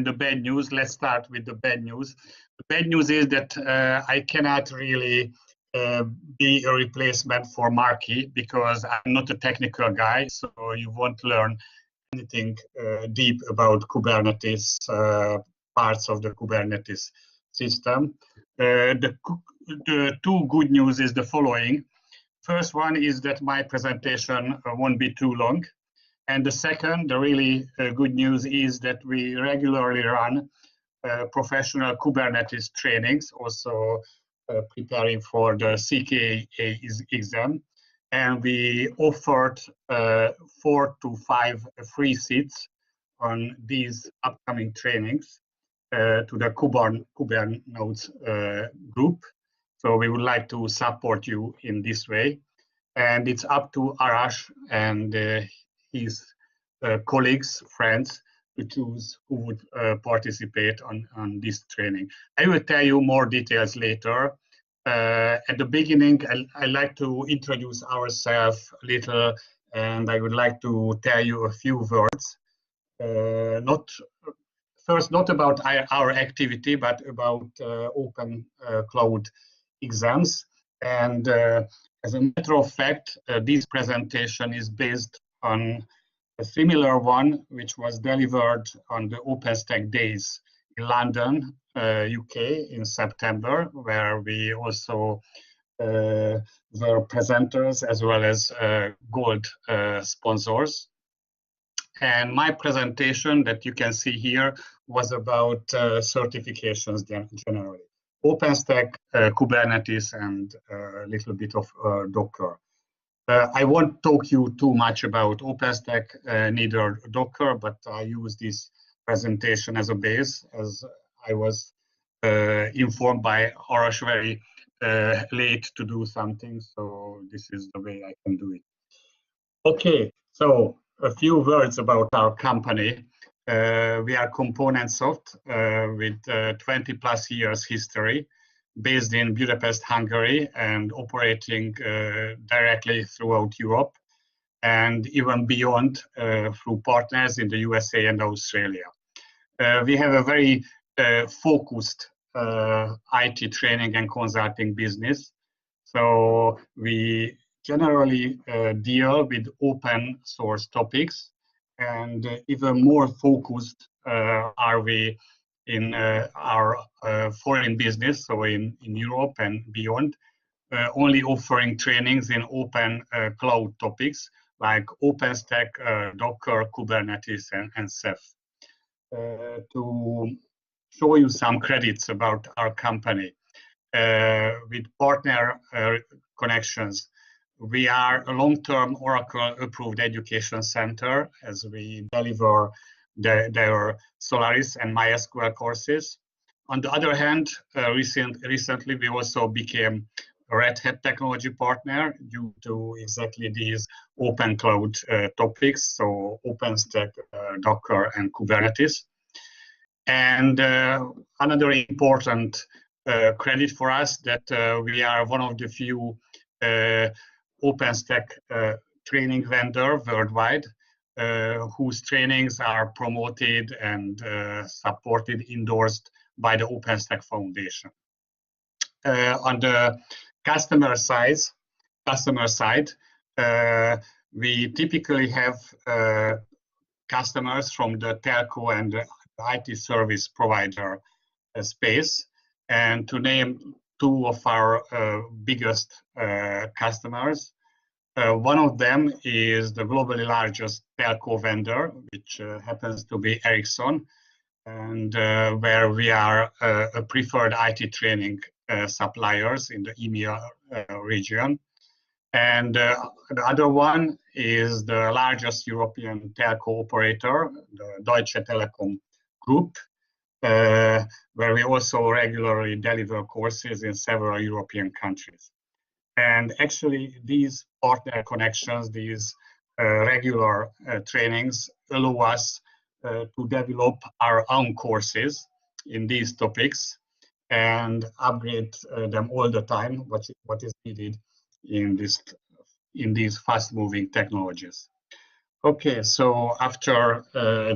the bad news. Let's start with the bad news. The bad news is that I cannot really be a replacement for Marky because I'm not a technical guy, so you won't learn anything deep about Kubernetes, parts of the Kubernetes system. The two good news is the following. First one is that my presentation won't be too long. And the second, the really good news is that we regularly run professional Kubernetes trainings, also preparing for the CKA exam. And we offered 4 to 5 free seats on these upcoming trainings to the Kubernauts group. So we would like to support you in this way. And it's up to Arash and his colleagues, friends, to choose who would participate on this training. I will tell you more details later. At the beginning, I'd like to introduce ourselves a little, and I would like to tell you a few words. Not about our activity, but about open cloud exams. And as a matter of fact, this presentation is based on a similar one, which was delivered on the OpenStack Days in London, UK in September, where we also were presenters as well as gold sponsors. And my presentation that you can see here was about certifications generally. OpenStack, Kubernetes, and a little bit of Docker. I won't talk you too much about OpenStack, neither Docker, but I use this presentation as a base, as I was informed by Arash very late to do something, so this is the way I can do it. Okay, so a few words about our company. We are Componentsoft with 20 plus years history, based in Budapest, Hungary, and operating directly throughout Europe and even beyond through partners in the USA and Australia. We have a very focused IT training and consulting business. So we generally deal with open source topics, and even more focused are we in our foreign business, so in Europe and beyond, only offering trainings in open cloud topics like OpenStack, Docker, Kubernetes, and Ceph. To show you some credits about our company, with partner connections, we are a long-term Oracle approved education center as we deliver their Solaris and MySQL courses. On the other hand, recently we also became a Red Hat technology partner due to exactly these open cloud topics, so OpenStack, Docker, and Kubernetes. And another important credit for us that we are one of the few OpenStack training vendor worldwide whose trainings are promoted and supported, endorsed by the OpenStack Foundation. On the customer side, we typically have customers from the telco and the IT service provider space. And to name two of our biggest customers, one of them is the globally largest telco vendor, which happens to be Ericsson, and where we are a preferred IT training suppliers in the EMEA region. And the other one is the largest European telco operator, the Deutsche Telekom Group, where we also regularly deliver courses in several European countries. And actually, these partner connections, these regular trainings allow us to develop our own courses in these topics and upgrade them all the time, what is needed in these fast-moving technologies. Okay, so after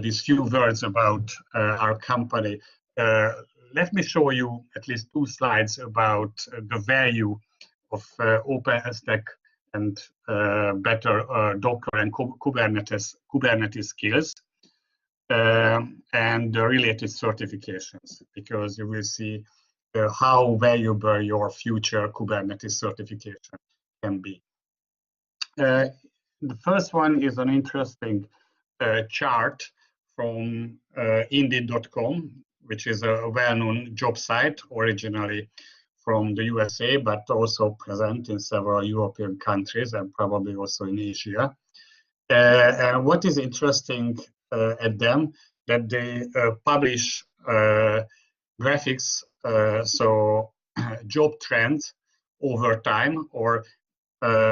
these few words about our company, let me show you at least 2 slides about the value of OpenStack and better Docker and Kubernetes skills and the related certifications, because you will see how valuable your future Kubernetes certification can be. The first one is an interesting chart from Indeed.com, which is a well-known job site originally from the USA, but also present in several European countries and probably also in Asia. And what is interesting at them, that they publish graphics, so job trends over time, or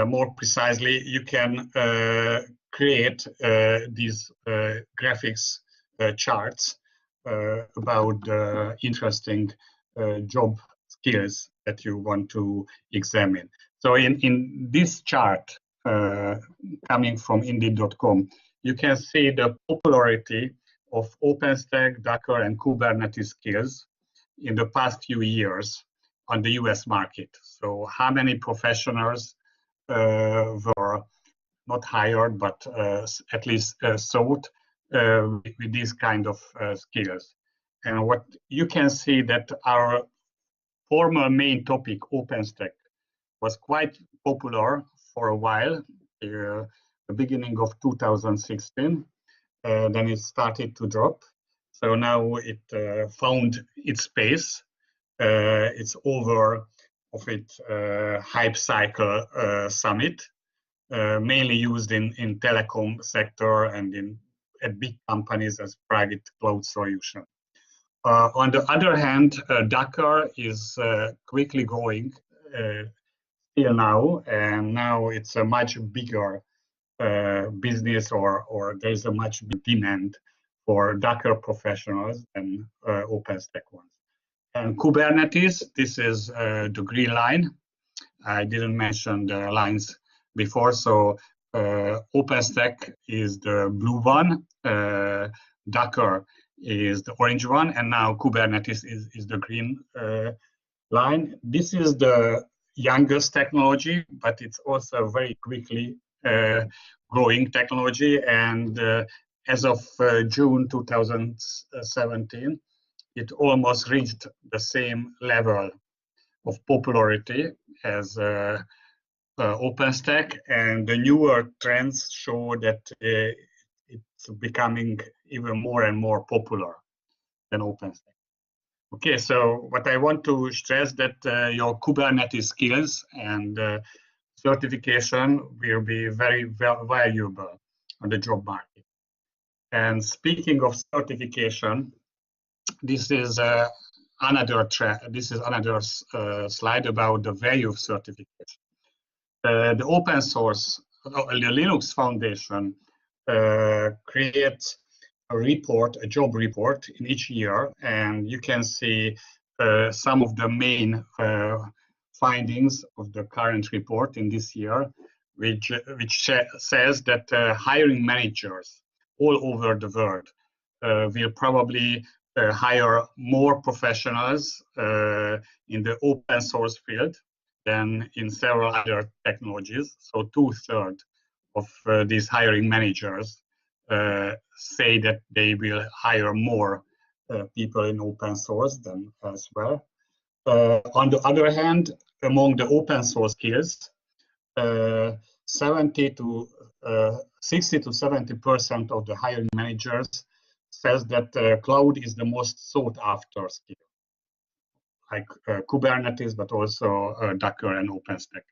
more precisely, you can create these graphics charts about interesting job skills that you want to examine. So in this chart coming from Indeed.com, you can see the popularity of OpenStack, Docker, and Kubernetes skills in the past few years on the US market. So how many professionals were not hired, but at least sought with these kind of skills. And what you can see that our former main topic, OpenStack, was quite popular for a while, the beginning of 2016. Then it started to drop. So now it found its space. It's over of its hype cycle summit, mainly used in telecom sector and at big companies as private cloud solution. On the other hand, Docker is quickly growing still now, and now it's a much bigger business, or there's a much big demand for Docker professionals than OpenStack ones. And Kubernetes, this is the green line. I didn't mention the lines before, so OpenStack is the blue one, Docker is the orange one, and now Kubernetes is the green line. This is the youngest technology, but it's also very quickly growing technology, and as of June 2017, it almost reached the same level of popularity as OpenStack, and the newer trends show that it's becoming even more and more popular than OpenStack. Okay, so what I want to stress that your Kubernetes skills and certification will be very valuable on the job market. And speaking of certification, this is another slide about the value of certification. The open source, the Linux Foundation creates a job report in each year, and you can see some of the main findings of the current report in this year, which says that hiring managers all over the world will probably hire more professionals in the open source field than in several other technologies. So 2/3 of these hiring managers say that they will hire more people in open source than elsewhere. On the other hand, among the open source skills, 60 to 70% of the hiring managers says that cloud is the most sought after skill, like Kubernetes, but also Docker and OpenStack.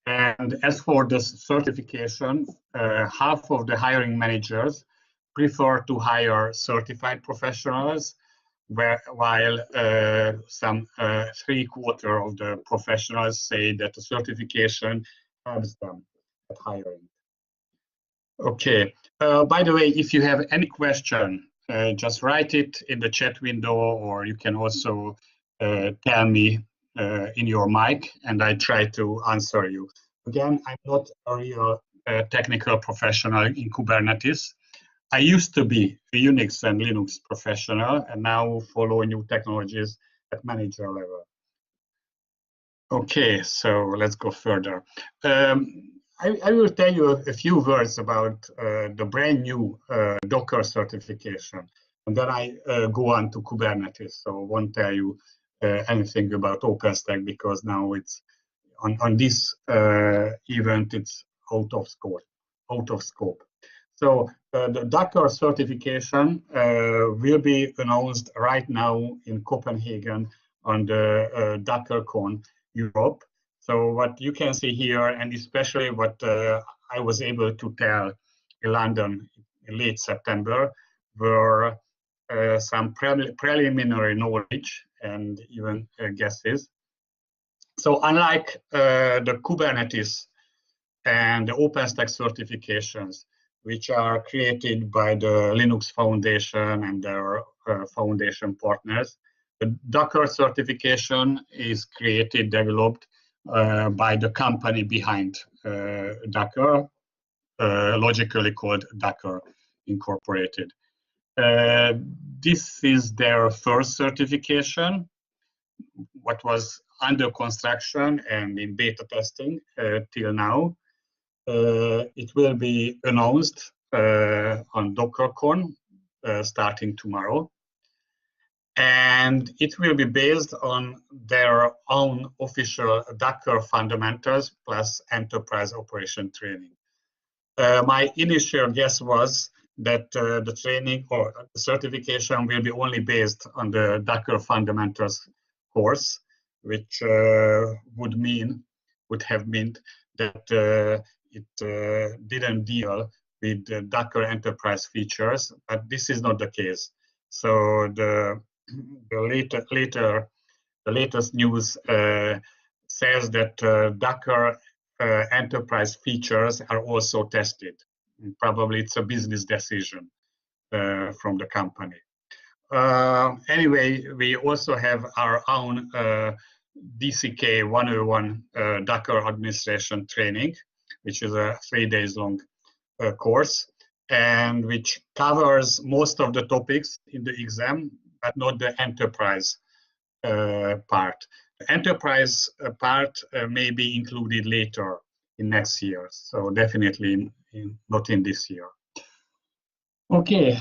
And as for the certification, half of the hiring managers prefer to hire certified professionals, while some 3/4 of the professionals say that the certification helps them at hiring. Okay, by the way, if you have any question, just write it in the chat window, or you can also tell me in your mic, and I try to answer you. Again, I'm not a real technical professional in Kubernetes. I used to be a Unix and Linux professional, and now follow new technologies at manager level. Okay, so let's go further. I will tell you a few words about the brand new Docker certification, and then I go on to Kubernetes. So I won't tell you anything about OpenStack because now it's on this event it's out of scope. So the Docker certification will be announced right now in Copenhagen on the DockerCon Europe. So what you can see here, and especially what I was able to tell in London in late September, were some preliminary knowledge and even guesses. So unlike the Kubernetes and the OpenStack certifications, which are created by the Linux Foundation and their foundation partners, the Docker certification is developed by the company behind Docker, logically called Docker Incorporated. This is their first certification, what was under construction and in beta testing till now. It will be announced on DockerCon starting tomorrow. And it will be based on their own official Docker fundamentals plus enterprise operation training. My initial guess was that the training or the certification will be only based on the Docker fundamentals course, which would have meant that it didn't deal with the Docker enterprise features, but this is not the case. So the latest news says that Docker enterprise features are also tested. And probably it's a business decision from the company. Anyway, we also have our own DCK 101 Docker administration training, which is a 3 days long course, and which covers most of the topics in the exam, but not the enterprise part. The enterprise part may be included later in next year, so definitely not in this year. Okay,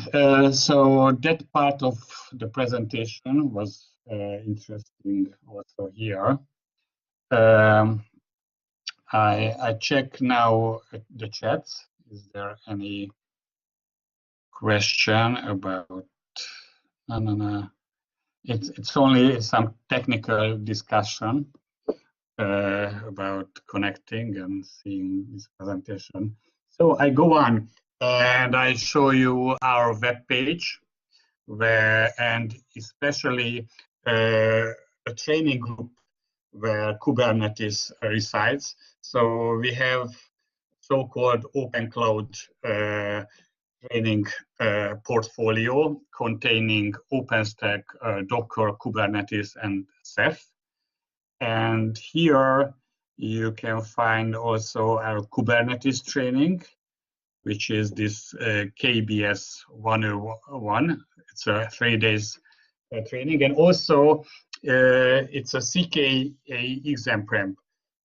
so that part of the presentation was interesting also here. I check now the chats. Is there any question about? No. It's only some technical discussion about connecting and seeing this presentation. So I go on and I show you our web page, and especially a training group where Kubernetes resides. So we have so-called open cloud training portfolio containing OpenStack, Docker, Kubernetes, and Ceph. And here you can find also our Kubernetes training, which is this KBS 101. It's a 3 days training, and also it's a CKA exam prep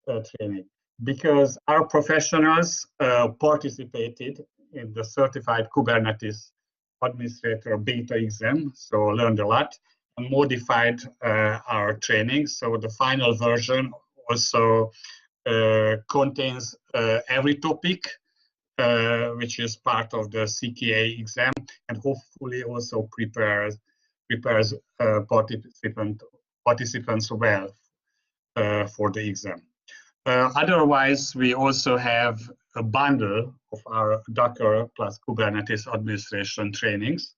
training, because our professionals participated in the certified Kubernetes Administrator beta exam, so learned a lot and modified our training. So the final version also contains every topic which is part of the CKA exam, and hopefully also prepares participants well for the exam. Otherwise, we also have a bundle of our Docker plus Kubernetes administration trainings.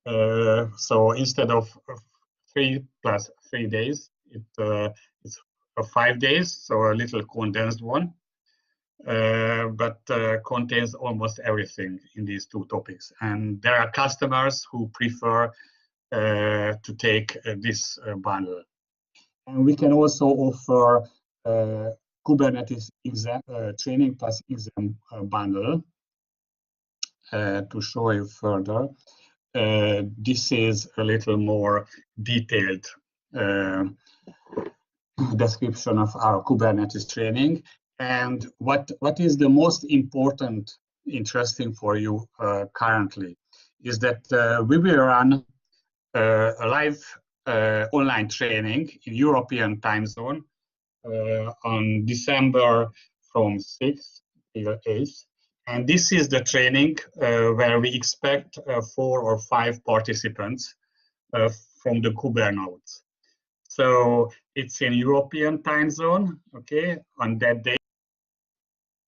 So instead of 3 plus 3 days, it's 5 days, so a little condensed one, but contains almost everything in these two topics. And there are customers who prefer to take this bundle. And we can also offer Kubernetes exam, training plus exam bundle. To show you further, this is a little more detailed description of our Kubernetes training. And what is the most important, interesting for you currently is that we will run a live online training in European time zone on December from 6th till 8th. And this is the training where we expect 4 or 5 participants from the Kubernauts. So it's in European time zone, okay, on that day.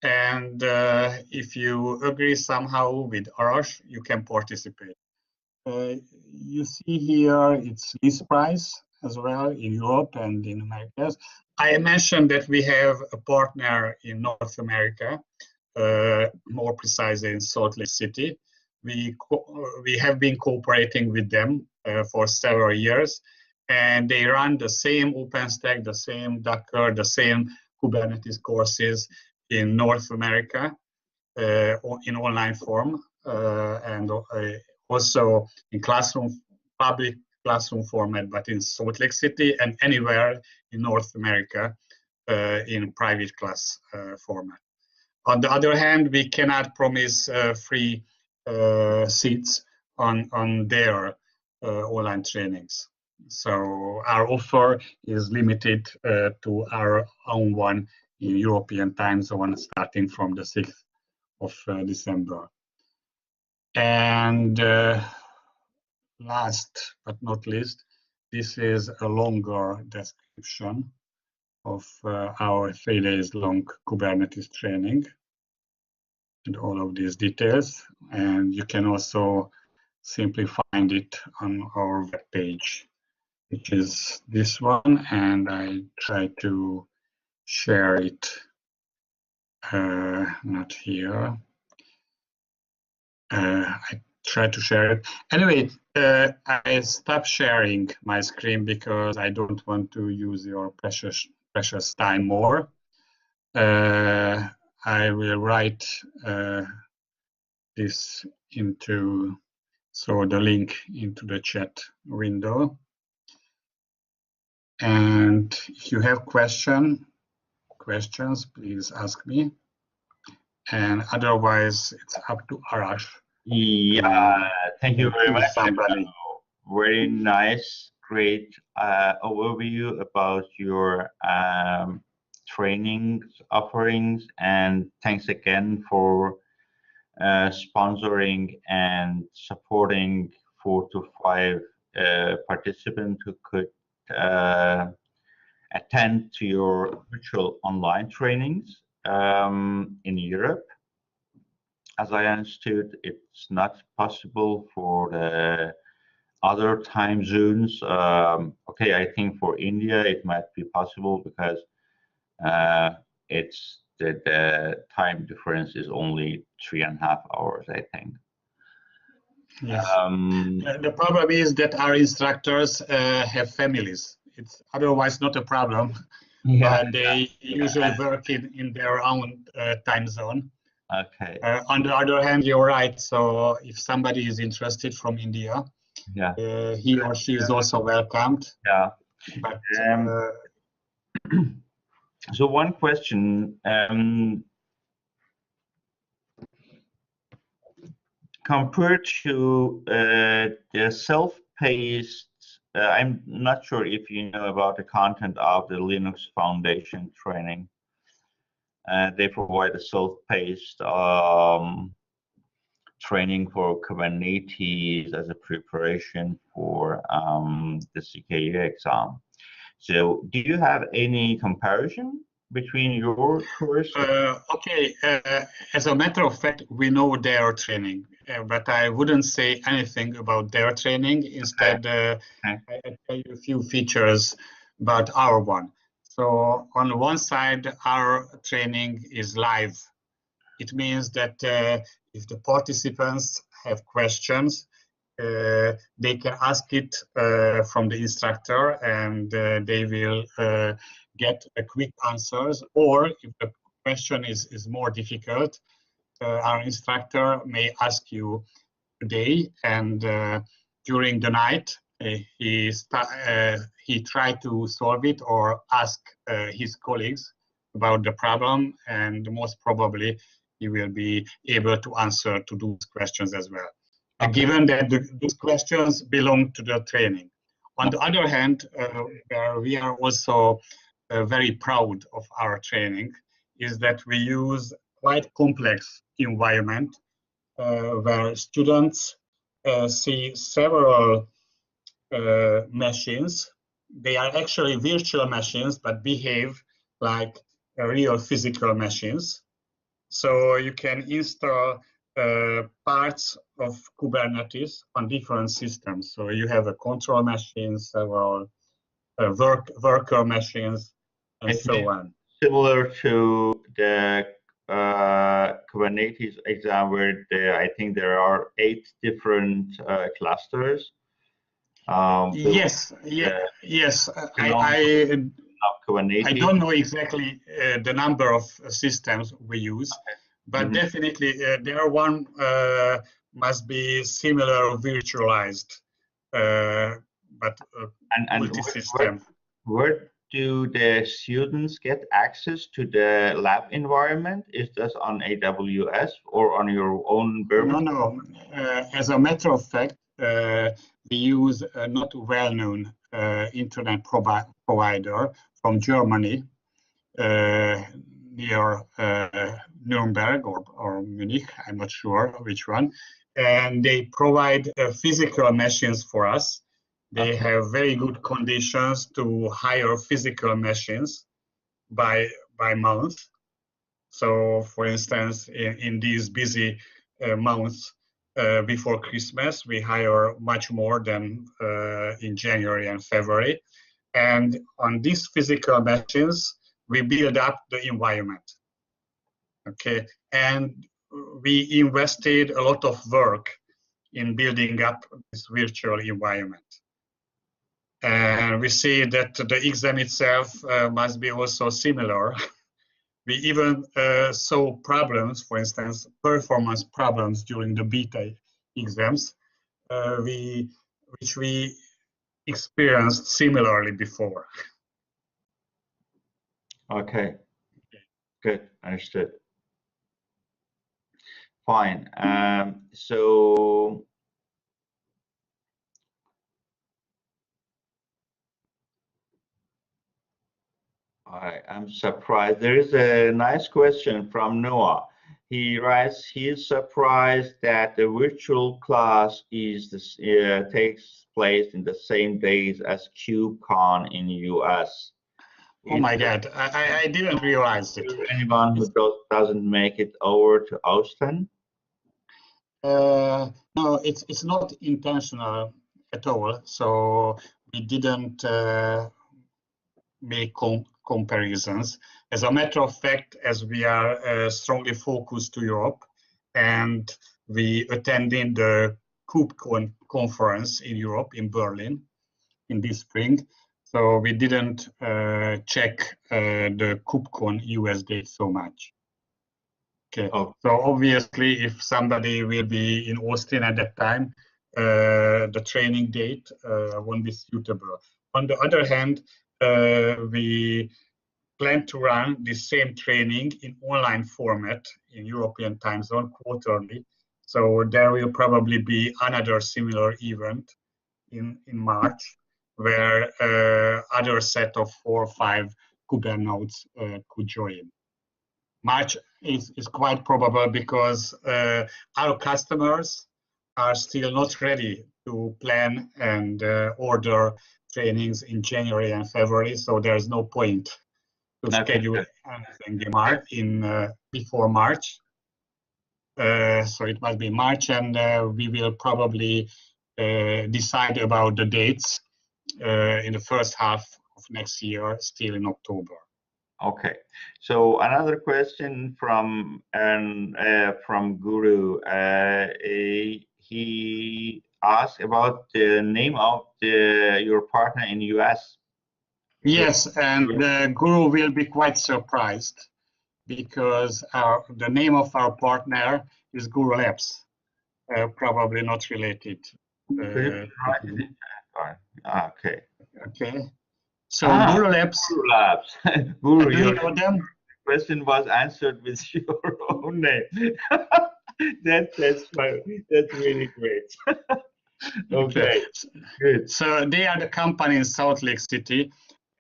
And if you agree somehow with Arash, you can participate. You see here it's list price as well in Europe and in Americas. I mentioned that we have a partner in North America, more precisely in Salt Lake City. We have been cooperating with them for several years, and they run the same OpenStack, the same Docker, the same Kubernetes courses in North America in online form, and also in public classroom format, but in Salt Lake City and anywhere in North America in private class format. On the other hand, we cannot promise free seats on their online trainings. So our offer is limited to our own one in European time zone starting from the 6th of December. And last but not least, this is a longer description of our 3 days long Kubernetes training and all of these details. And you can also simply find it on our webpage, which is this one. And I try to share it, not here. I try to share it. Anyway, I stopped sharing my screen because I don't want to use your precious time more. I will write this into, so the link into the chat window. And if you have questions, please ask me. And otherwise, it's up to Arash. Yeah, thank you very much. Very nice, great overview about your trainings offerings, and thanks again for sponsoring and supporting 4 to 5 participants who could attend to your virtual online trainings in Europe. As I understood, it's not possible for the other time zones. Okay, I think for India it might be possible because it's the time difference is only 3.5 hours, I think. Yes. The problem is that our instructors have families. It's otherwise not a problem, but they usually work in their own time zone. Okay. On the other hand, you're right. So if somebody is interested from India, he or she is also welcomed. Yeah. But so one question, compared to the self-paced, I'm not sure if you know about the content of the Linux Foundation training. They provide a self-paced training for Kubernetes as a preparation for the CKA exam. So do you have any comparison between your course? Okay, as a matter of fact, we know their training, but I wouldn't say anything about their training. Instead, I tell you a few features about our one. So on one side, our training is live. It means that if the participants have questions, they can ask it from the instructor, and they will get quick answers, or if the question is more difficult, our instructor may ask you today, and during the night he tried to solve it or ask his colleagues about the problem, and most probably he will be able to answer to those questions as well. Okay. Given that these questions belong to the training. On the other hand, we are also very proud of our training, is that we use quite complex environment where students see several machines. They are actually virtual machines, but behave like real physical machines. So you can install parts of Kubernetes on different systems. So you have a control machine, several worker machines, and so on. Similar to the Kubernetes exam, where I think there are 8 different clusters. Yes. I don't know exactly the number of systems we use, but definitely there one must be similar virtualized, but multi-system. Where do the students get access to the lab environment? Is this on AWS or on your own Burma? No. As a matter of fact, we use a not well-known internet provider from Germany, near Nuremberg or Munich, I'm not sure which one. And they provide physical machines for us. They have very good conditions to hire physical machines by month. So, for instance, in these busy months before Christmas, we hire much more than in January and February. And on these physical machines, we build up the environment. Okay, and we invested a lot of work in building up this virtual environment. And we see that the exam itself must be also similar. We even saw problems, for instance, performance problems during the beta exams, which we experienced similarly before. Okay, good, understood. Fine. So I am surprised. There is a nice question from Noah. He writes, he is surprised that the virtual class takes place in the same days as KubeCon in US. Oh my God, I didn't realize it. Anyone who doesn't make it over to Austin? No, it's not intentional at all. So we didn't make comparisons. As a matter of fact, as we are strongly focused to Europe, and we attended the Coop Conference in Europe, in Berlin, in this spring. So we didn't check the KubeCon US date so much. Okay. Oh. So obviously, if somebody will be in Austin at that time, the training date won't be suitable. On the other hand, we plan to run the same training in online format in European time zone quarterly. So there will probably be another similar event in March, where other set of 4 or 5 Kubernauts could join. March is quite probable because our customers are still not ready to plan and order trainings in January and February, so there's no point to schedule anything before March. So it must be March, and we will probably decide about the dates in the first half of next year, still in October. Okay, so another question from Guru. He asked about the name of your partner in US. Yes, and Guru will be quite surprised because the name of our partner is Guru Labs, probably not related. Could you write it in chat? Okay. Okay. So Guru Labs. Guru Labs. Guru, Do you know them? Question was answered with your own name. That's funny. That's really great. Okay, good. So they are the company in Salt Lake City,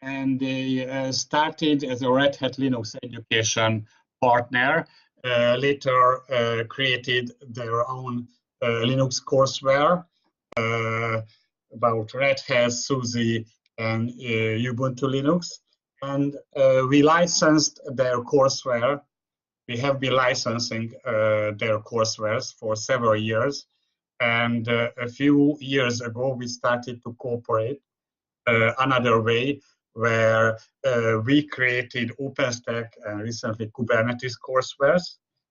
and they started as a Red Hat Linux education partner. Later created their own Linux courseware about Red Hat, SUSE, and Ubuntu Linux. And we licensed their courseware. We have been licensing their courseware for several years. And a few years ago, we started to cooperate another way where we created OpenStack and recently Kubernetes courseware,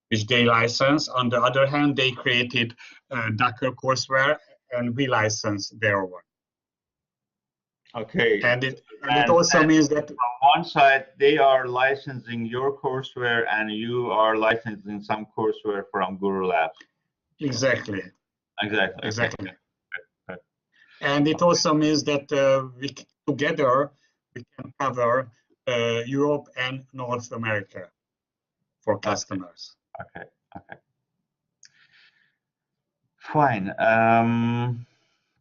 which they license. On the other hand, they created Docker courseware, and we license their one. Okay. And it also means that on one side, they are licensing your courseware and you are licensing some courseware from Guru Labs. Exactly. Exactly. Okay. And it also means that together we can cover Europe and North America for customers. Okay. Fine.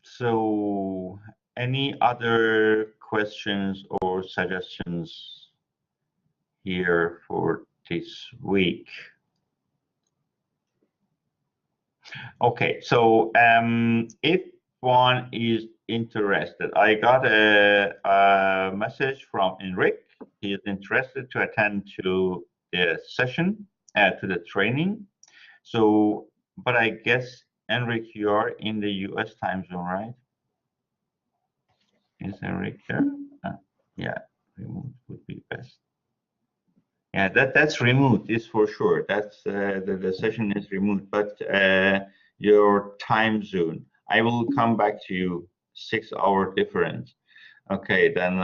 So any other questions or suggestions here for this week? Okay, so if one is interested, I got a message from Enric. He is interested to attend to the session, to the training. So, but I guess, Enric, you are in the US time zone, right? Is Enric there? Yeah, remote would be best. Yeah, that's remote, is for sure. That's the session is remote, but your time zone. I will come back to you. 6-hour difference. Okay, then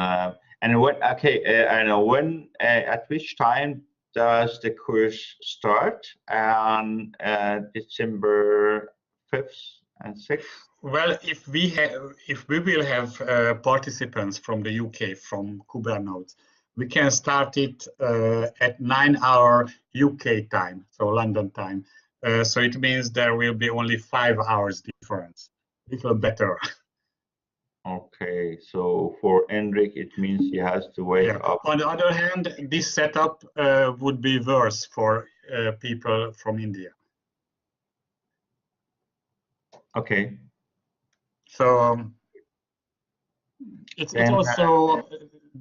and what? Okay, I know when. At which time does the course start? On December 5th and 6th. Well, if we will have participants from the UK, from Kubernauts, we can start it at 9-hour UK time, so London time. So it means there will be only 5 hours difference. A little better. Okay, so for Enric, it means he has to wake up. On the other hand, this setup would be worse for people from India. Okay. So it also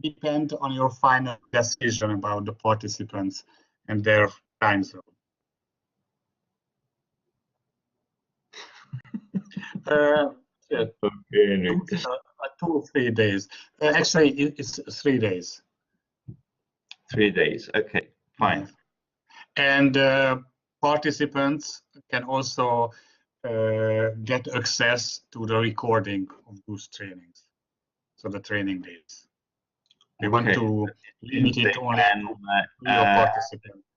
depends on your final decision about the participants and their time zone. Okay, 2 or 3 days. Actually, it's 3 days. 3 days. Okay, fine. And participants can also get access to the recording of those trainings. So the training days. We want to limit it only to your participants.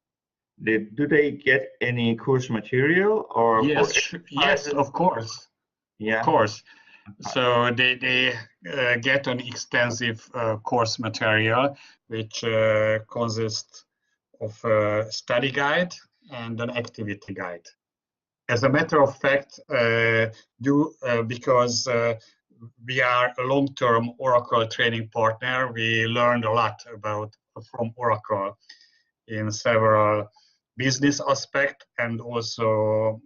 Do they get any course material or? Yes, of course. Yeah. Of course. So they get an extensive course material, which consists of a study guide and an activity guide. As a matter of fact, because we are a long-term Oracle training partner, we learned a lot from Oracle in several business aspects and also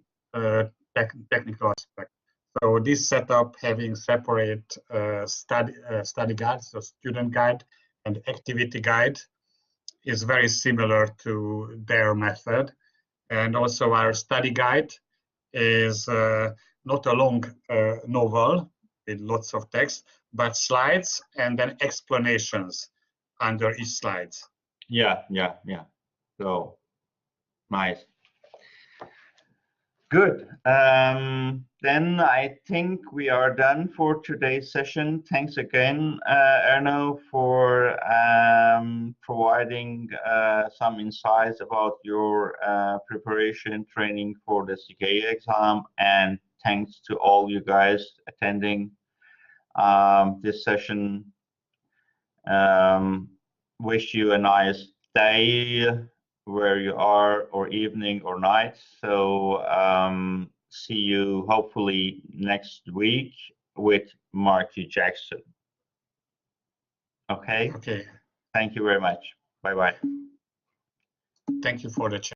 technical aspects. So this setup, having separate study guides, so student guide and activity guide, is very similar to their method. And also our study guide is not a long novel with lots of text, but slides and then explanations under each slides. Yeah. So nice. Good. Then then I think we are done for today's session. Thanks again, Erno, for providing some insights about your preparation training for the CKA exam, and thanks to all you guys attending this session. Wish you a nice day where you are, or evening or night. So see you hopefully next week with Marty Jackson. Okay. Okay. Thank you very much. Bye bye. Thank you for the chat.